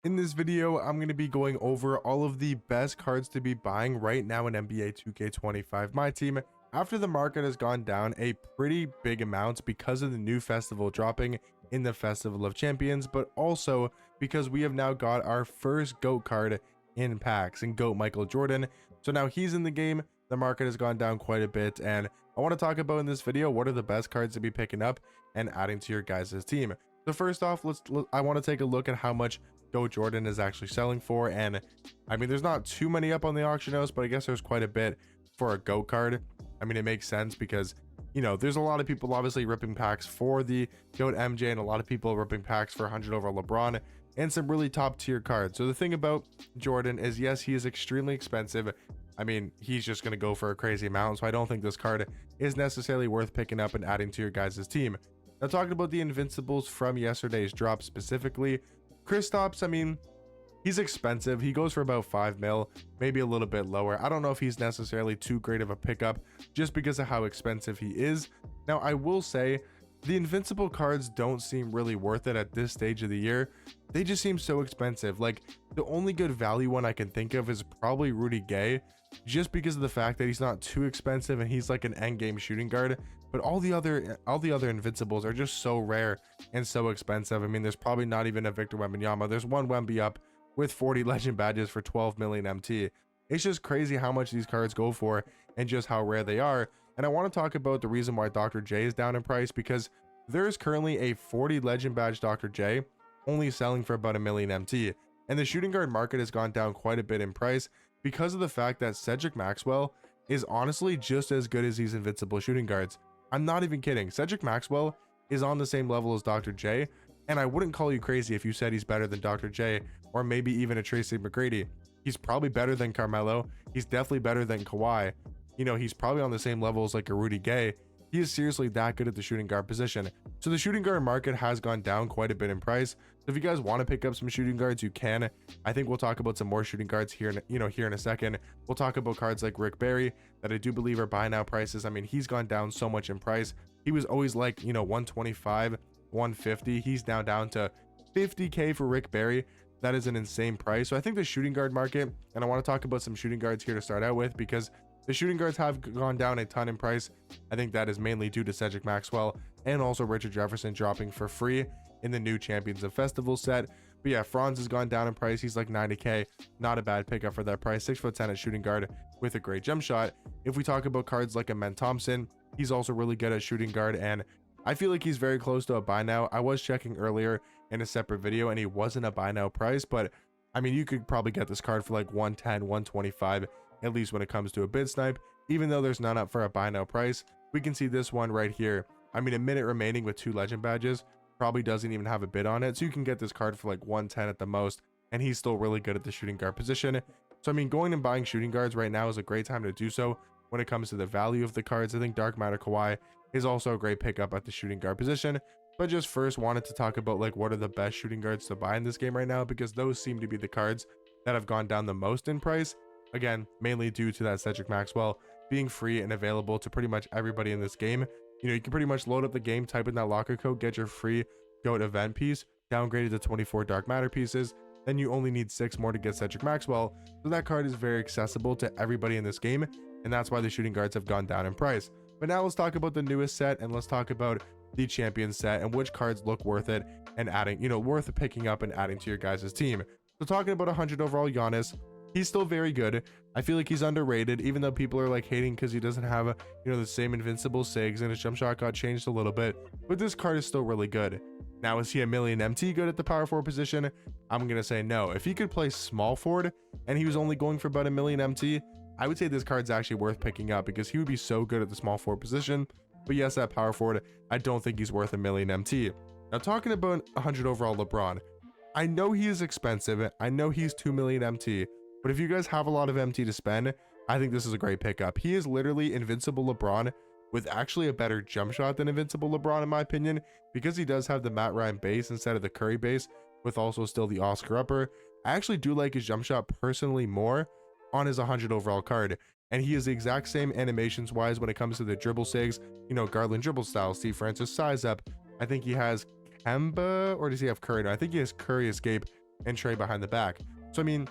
In this video, I'm going to be going over all of the best cards to be buying right now in NBA 2K25 My Team after the market has gone down a pretty big amount because of the new festival dropping in the Festival of Champions, but also because we have now got our first GOAT card in packs and GOAT Michael Jordan. So now he's in the game. The market has gone down quite a bit, and I want to talk about in this video what are the best cards to be picking up and adding to your guys' team. So first off, I want to take a look at how much GOAT Jordan is actually selling for, and I mean there's not too many up on the auction house, but I guess there's quite a bit for a GOAT card. I mean, it makes sense because, you know, there's a lot of people obviously ripping packs for the GOAT MJ and a lot of people ripping packs for 100 overall LeBron and some really top tier cards. So the thing about Jordan is, yes, he is extremely expensive. I mean, he's just going to go for a crazy amount, so I don't think this card is necessarily worth picking up and adding to your guys' team. Now, talking about the Invincibles from yesterday's drop specifically, Kristaps, I mean, he's expensive. He goes for about 5 mil, maybe a little bit lower. I don't know if he's necessarily too great of a pickup just because of how expensive he is. Now, I will say the Invincible cards don't seem really worth it at this stage of the year. They just seem so expensive. Like, the only good value one I can think of is probably Rudy Gay, just because of the fact that he's not too expensive and he's like an end game shooting guard. But all the other Invincibles are just so rare and so expensive. I mean, there's probably not even a Victor Wembanyama. There's one Wemby up with 40 legend badges for 12 million MT. It's just crazy how much these cards go for and just how rare they are. And I want to talk about the reason why Dr. J is down in price, because there is currently a 40 legend badge Dr. J only selling for about 1 million MT. And the shooting guard market has gone down quite a bit in price because of the fact that Cedric Maxwell is honestly just as good as these Invincible shooting guards. I'm not even kidding. Cedric Maxwell is on the same level as Dr. J, and I wouldn't call you crazy if you said he's better than Dr. J or maybe even a Tracy McGrady. He's probably better than Carmelo. He's definitely better than Kawhi. You know, he's probably on the same level as like a Rudy Gay. He is seriously that good at the shooting guard position. So the shooting guard market has gone down quite a bit in price. So if you guys want to pick up some shooting guards, you can. I think we'll talk about some more shooting guards here in a second. We'll talk about cards like Rick Barry that I do believe are buy now prices. I mean, he's gone down so much in price. He was always like, 125, 150. He's now down to 50K for Rick Barry. That is an insane price. So I think the shooting guard market, and I want to talk about some shooting guards here to start out with, because the shooting guards have gone down a ton in price. I think that is mainly due to Cedric Maxwell and also Richard Jefferson dropping for free in the new Champions of Festival set. But yeah, Franz has gone down in price. He's like 90K. Not a bad pickup for that price. 6'10" at shooting guard with a great jump shot. If we talk about cards like a Men Thompson, he's also really good at shooting guard, and I feel like he's very close to a buy now. I was checking earlier in a separate video and he wasn't a buy now price, but I mean, you could probably get this card for like 110, 125, at least when it comes to a bid snipe. Even though there's none up for a buy now price, we can see this one right here. I mean, a minute remaining with 2 legend badges probably doesn't even have a bid on it, so you can get this card for like 110 at the most, and he's still really good at the shooting guard position. So I mean, going and buying shooting guards right now is a great time to do so. When it comes to the value of the cards, I think Dark Matter Kawhi is also a great pickup at the shooting guard position. But just first wanted to talk about like what are the best shooting guards to buy in this game right now, because those seem to be the cards that have gone down the most in price. Again, mainly due to that Cedric Maxwell being free and available to pretty much everybody in this game. You can pretty much load up the game, type in that locker code, get your free GOAT event piece, downgraded to 24 Dark Matter pieces. Then you only need 6 more to get Cedric Maxwell. So that card is very accessible to everybody in this game, and that's why the shooting guards have gone down in price. But now let's talk about the newest set, and let's talk about the champion set and which cards look worth it and adding, worth picking up and adding to your guys' team. So talking about 100 overall Giannis, he's still very good. I feel like he's underrated, even though people are like hating because he doesn't have the same Invincible SIGs and his jump shot got changed a little bit, but this card is still really good. Now, is he a million MT good at the power forward position? I'm gonna say no. If he could play small forward and he was only going for about 1 million MT, I would say this card's actually worth picking up because he would be so good at the small forward position. But yes, at power forward, I don't think he's worth 1 million MT. Now, talking about 100 overall LeBron, I know he is expensive. I know he's 2 million MT, but if you guys have a lot of MT to spend, I think this is a great pickup. He is literally Invincible LeBron with actually a better jump shot than Invincible LeBron, in my opinion, because he does have the Matt Ryan base instead of the Curry base, with also still the Oscar upper. I actually do like his jump shot personally more on his 100 overall card, and he is the exact same animations wise when it comes to the dribble sigs, Garland dribble style, Steve Francis size up. I think he has Kemba, or does he have Curry? No, I think he has Curry escape and Trey behind the back. So I mean,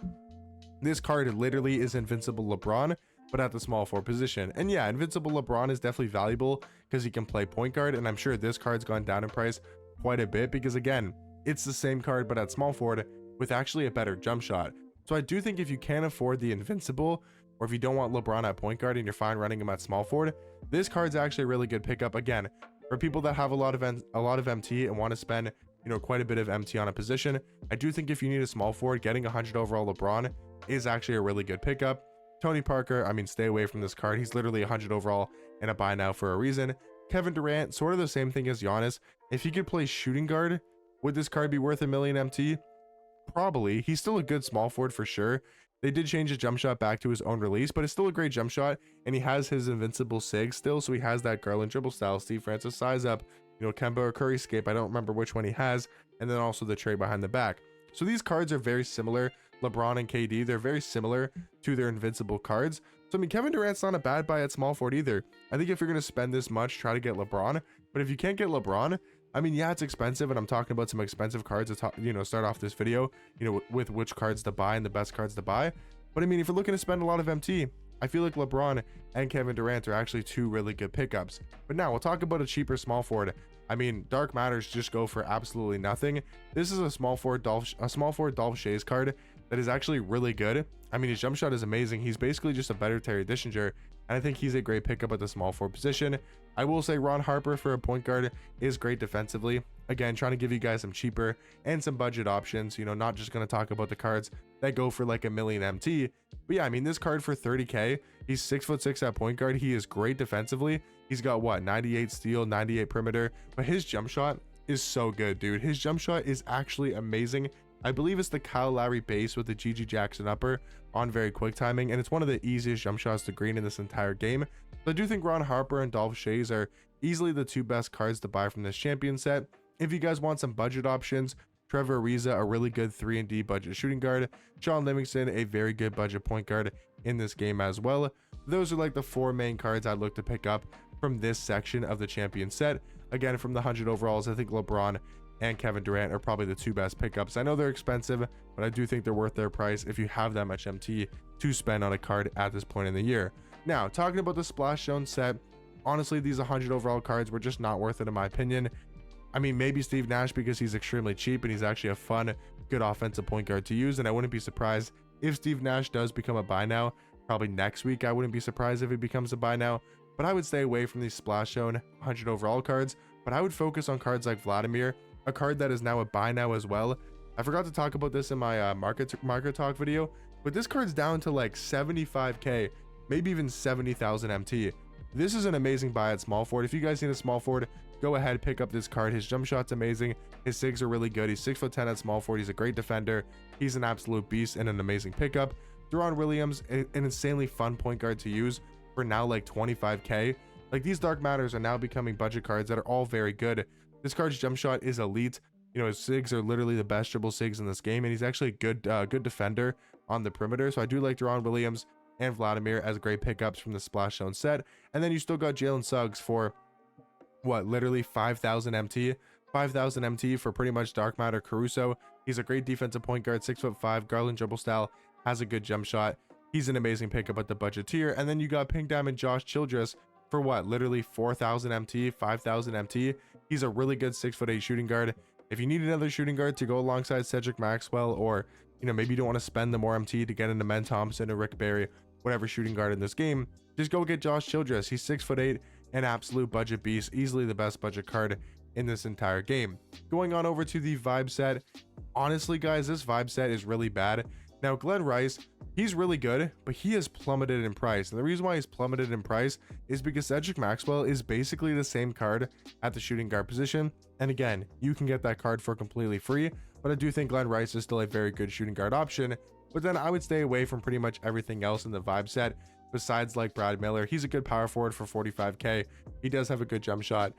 this card literally is invincible LeBron, but at the small forward position. And yeah, invincible LeBron is definitely valuable because he can play point guard, and I'm sure this card's gone down in price quite a bit because again, it's the same card but at small forward with actually a better jump shot. So I do think if you can't afford the invincible, or if you don't want LeBron at point guard and you're fine running him at small forward, this card's actually a really good pickup. Again, for people that have a lot of MT and want to spend, you know, quite a bit of MT on a position, I do think if you need a small forward, getting 100 overall LeBron is actually a really good pickup. Tony Parker, I mean, stay away from this card. He's literally 100 overall and a buy now for a reason. Kevin Durant, sort of the same thing as Giannis. If he could play shooting guard, would this card be worth a million MT? Probably. He's still a good small forward for sure. They did change his jump shot back to his own release, but it's still a great jump shot, and he has his invincible sig still, so he has that Garland dribble style, Steve Francis size up, you know, Kemba or Curry escape. I don't remember which one he has, and then also the Trey behind the back. So these cards are very similar. LeBron and KD, they're very similar to their invincible cards. So I mean, Kevin Durant's not a bad buy at small forward either. I think if you're going to spend this much, try to get LeBron, but if you can't get LeBron, I mean, yeah, it's expensive, and I'm talking about some expensive cards to you know, start off this video, you know, with which cards to buy and the best cards to buy. But I mean, if you're looking to spend a lot of MT, I feel like LeBron and Kevin Durant are actually two really good pickups. But now we'll talk about a cheaper small forward. I mean, Dark Matters just go for absolutely nothing. This is a small forward Dolph Shays card that is actually really good. I mean, his jump shot is amazing. He's basically just a better Terry Dishinger, and I think he's a great pickup at the small forward position. I will say Ron Harper for a point guard is great defensively. Again, trying to give you guys some cheaper and some budget options, you know, not just going to talk about the cards that go for like a million MT. But yeah, I mean, this card for 30k, he's 6'6" at point guard. He is great defensively. He's got what, 98 steal, 98 perimeter, but his jump shot is so good, dude. His jump shot is actually amazing. I believe it's the Kyle Lowry base with the Gigi Jackson upper on very quick timing, and it's one of the easiest jump shots to green in this entire game. So I do think Ron Harper and Dolph Shays are easily the two best cards to buy from this champion set. If you guys want some budget options, Trevor Ariza, a really good 3-and-D budget shooting guard, Sean Livingston, a very good budget point guard in this game as well. Those are like the four main cards I'd look to pick up from this section of the champion set. Again, from the 100 overalls, I think LeBron and Kevin Durant are probably the two best pickups. I know they're expensive, but I do think they're worth their price if you have that much MT to spend on a card at this point in the year. Now, talking about the Splash Zone set, honestly, these 100 overall cards were just not worth it in my opinion. I mean, maybe Steve Nash because he's extremely cheap and he's actually a fun, good offensive point guard to use, and I wouldn't be surprised if Steve Nash does become a buy now. Probably next week, I wouldn't be surprised if he becomes a buy now, but I would stay away from these Splash Zone 100 overall cards, but I would focus on cards like Vladimir, a card that is now a buy now as well. I forgot to talk about this in my market talk video, but this card's down to like 75k, maybe even 70,000 MT. This is an amazing buy at small forward. If you guys need a small forward, go ahead, pick up this card. His jump shot's amazing. His sigs are really good. He's 6'10" at small forward. He's a great defender. He's an absolute beast and an amazing pickup. Deron Williams, an insanely fun point guard to use for now like 25k. Like, these Dark Matters are now becoming budget cards that are all very good. This card's jump shot is elite. You know, his sigs are literally the best dribble sigs in this game, and he's actually a good defender on the perimeter. So I do like Deron Williams and Vladimir as great pickups from the Splash Zone set. And then you still got Jalen Suggs for what, literally 5,000 MT. 5,000 MT for pretty much Dark Matter Caruso. He's a great defensive point guard, 6'5", Garland dribble style, has a good jump shot. He's an amazing pickup at the budget tier. And then you got Pink Diamond Josh Childress for what, literally 4,000 MT, 5,000 MT. He's a really good 6'8" shooting guard. If you need another shooting guard to go alongside Cedric Maxwell, or, you know, maybe you don't want to spend the more MT to get into Men Thompson or Rick Barry, whatever shooting guard in this game, just go get Josh Childress. He's 6'8", an absolute budget beast, easily the best budget card in this entire game. Going on over to the vibe set, honestly guys, this vibe set is really bad. Now, Glenn Rice, he's really good, but he has plummeted in price. And the reason why he's plummeted in price is because Cedric Maxwell is basically the same card at the shooting guard position. And again, you can get that card for completely free, but I do think Glenn Rice is still a very good shooting guard option. But then I would stay away from pretty much everything else in the vibe set besides like Brad Miller. He's a good power forward for 45k. He does have a good jump shot,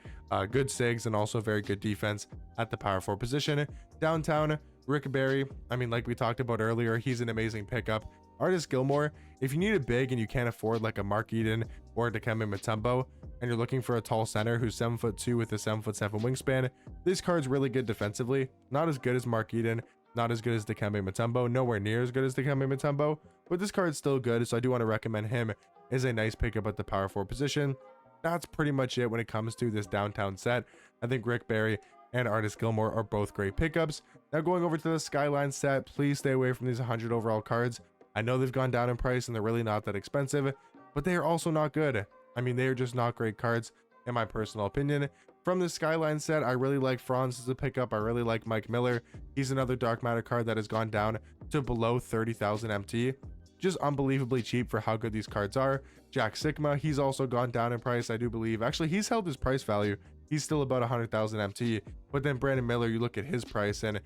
good sigs, and also very good defense at the power forward position. Downtown, Rick Barry, I mean, like we talked about earlier, he's an amazing pickup. Artis Gilmore, if you need a big and you can't afford like a Mark Eden or a Dikembe Mutombo, and you're looking for a tall center who's 7'2" with a 7'7" wingspan, this card's really good defensively. Not as good as Mark Eden, Not as good as Dikembe Mutombo, nowhere near as good as Dikembe Mutombo, but this card's still good, so I do want to recommend him as a nice pickup at the power forward position. That's pretty much it when it comes to this downtown set. I think Rick Barry and Artist Gilmore are both great pickups. Now going over to the Skyline set, please stay away from these 100 overall cards. I know they've gone down in price and they're really not that expensive, but they are also not good. I mean, they are just not great cards in my personal opinion. From the Skyline set, I really like Franz as a pickup. I really like Mike Miller. He's another Dark Matter card that has gone down to below 30,000 MT. Just unbelievably cheap for how good these cards are. Jack Sigma, he's also gone down in price, I do believe. Actually, he's held his price value. He's still about 100,000 MT. But then Brandon Miller, you look at his price and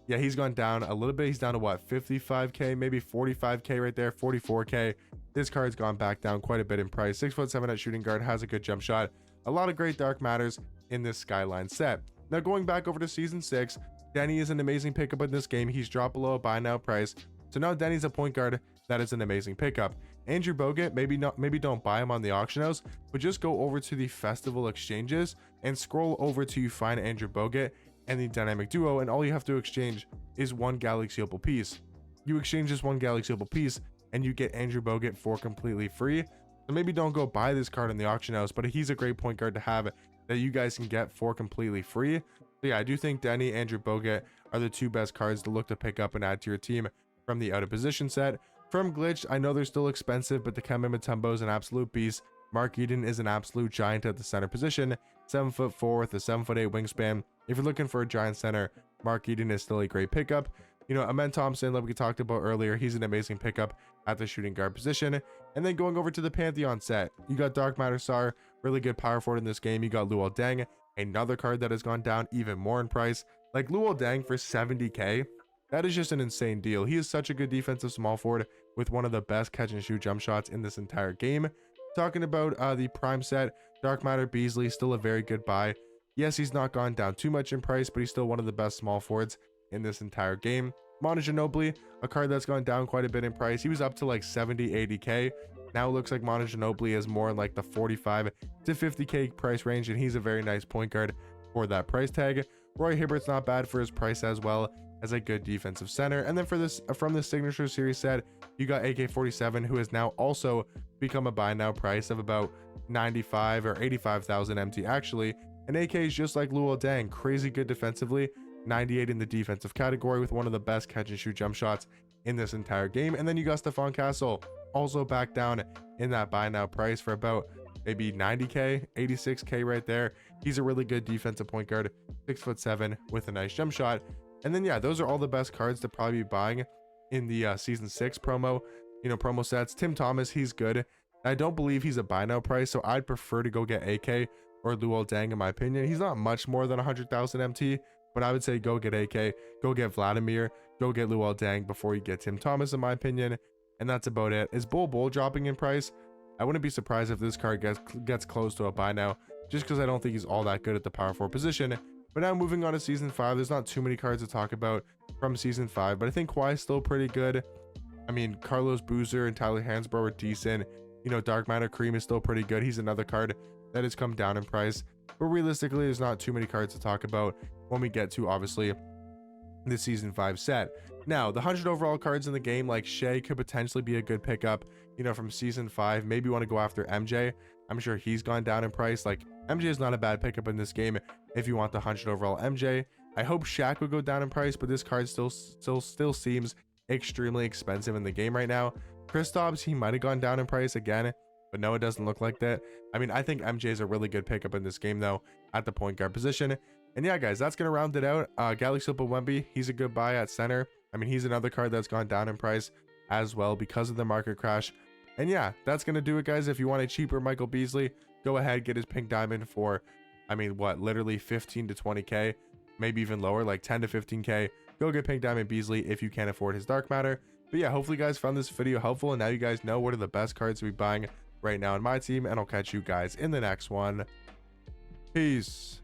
yeah, he's gone down a little bit. He's down to what, 55k, maybe 45k right there, 44k. This card's gone back down quite a bit in price. 6'7" at shooting guard, has a good jump shot. A lot of great Dark Matters in this Skyline set. Now going back over to season 6, Denny is an amazing pickup in this game. He's dropped below a buy now price. So now Denny's a point guard that is an amazing pickup. Andrew Bogut, maybe don't buy him on the auction house, but just go over to the festival exchanges and scroll over till you find Andrew Bogut and the dynamic duo, and all you have to exchange is one Galaxy Opal piece. You exchange this one Galaxy Opal piece and you get Andrew Bogut for completely free. So maybe don't go buy this card in the auction house, but he's a great point guard to have that you guys can get for completely free. So yeah, I do think Denny, Andrew Bogut are the two best cards to look to pick up and add to your team from the out of position set. From glitch, I know they're still expensive, but the Dikembe Mutombo is an absolute beast. Mark Eden is an absolute giant at the center position, 7'4" with a 7'8" wingspan. If you're looking for a giant center, Mark Eden is still a great pickup. You know, Amen Thompson, like we talked about earlier, he's an amazing pickup at the shooting guard position. And then going over to the Pantheon set, you got Dark Matter Sar, really good power forward in this game. You got Luol Deng, another card that has gone down even more in price. Like Luol Deng for 70k, that is just an insane deal. He is such a good defensive small forward with one of the best catch and shoot jump shots in this entire game. Talking about the prime set, Dark Matter Beasley, still a very good buy. Yes, he's not gone down too much in price, but he's still one of the best small forwards in this entire game. Manu Ginobili, a card that's gone down quite a bit in price. He was up to like 70, 80k. Now it looks like Manu Ginobili is more in like the 45 to 50k price range, and he's a very nice point guard for that price tag. Roy Hibbert's not bad for his price as well as a good defensive center. And then for this, from the signature series set, you got AK-47, who has now also become a buy now price of about 95 or 85,000 MT actually. And AK is just like Luol Deng, crazy good defensively, 98 in the defensive category with one of the best catch and shoot jump shots in this entire game. And then you got Stephon Castle, also back down in that buy now price for about maybe 90k, 86k right there. He's a really good defensive point guard, 6'7" with a nice jump shot. And then yeah, those are all the best cards to probably be buying in the season 6 promo, promo sets. Tim Thomas, he's good. I don't believe he's a buy now price, so I'd prefer to go get AK or Luol Deng in my opinion. He's not much more than 100,000 MT, but I would say go get AK, go get Vladimir, go get Luol Deng before you get Tim Thomas in my opinion. And that's about it. Is Bull dropping in price? I wouldn't be surprised if this card gets close to a buy now, just because I don't think he's all that good at the power forward position. But now moving on to season 5, there's not too many cards to talk about from season 5, but I think Kawhi's still pretty good. I mean, Carlos Boozer and Tyler Hansbrough are decent. Dark Matter Kareem is still pretty good. He's another card that has come down in price, but realistically there's not too many cards to talk about when we get to obviously the season 5 set. Now the 100 overall cards in the game, like Shea could potentially be a good pickup from season 5. Maybe you want to go after MJ. I'm sure he's gone down in price. Like MJ is not a bad pickup in this game if you want the 100 overall MJ. I hope Shaq would go down in price, but this card still seems extremely expensive in the game right now. Kristaps, he might have gone down in price again, but no, it doesn't look like that. I mean, I think MJ is a really good pickup in this game though at the point guard position. And yeah, guys, that's gonna round it out. Galaxy Opal Wemby, he's a good buy at center. I mean, he's another card that's gone down in price as well because of the market crash. And yeah, that's gonna do it, guys. If you want a cheaper Michael Beasley, go ahead, get his pink diamond for, I mean, what, literally 15 to 20k, maybe even lower, like 10 to 15k. Go get pink diamond Beasley if you can't afford his Dark Matter. But yeah, hopefully you guys found this video helpful, and now you guys know what are the best cards to be buying right now in my team, and I'll catch you guys in the next one. Peace.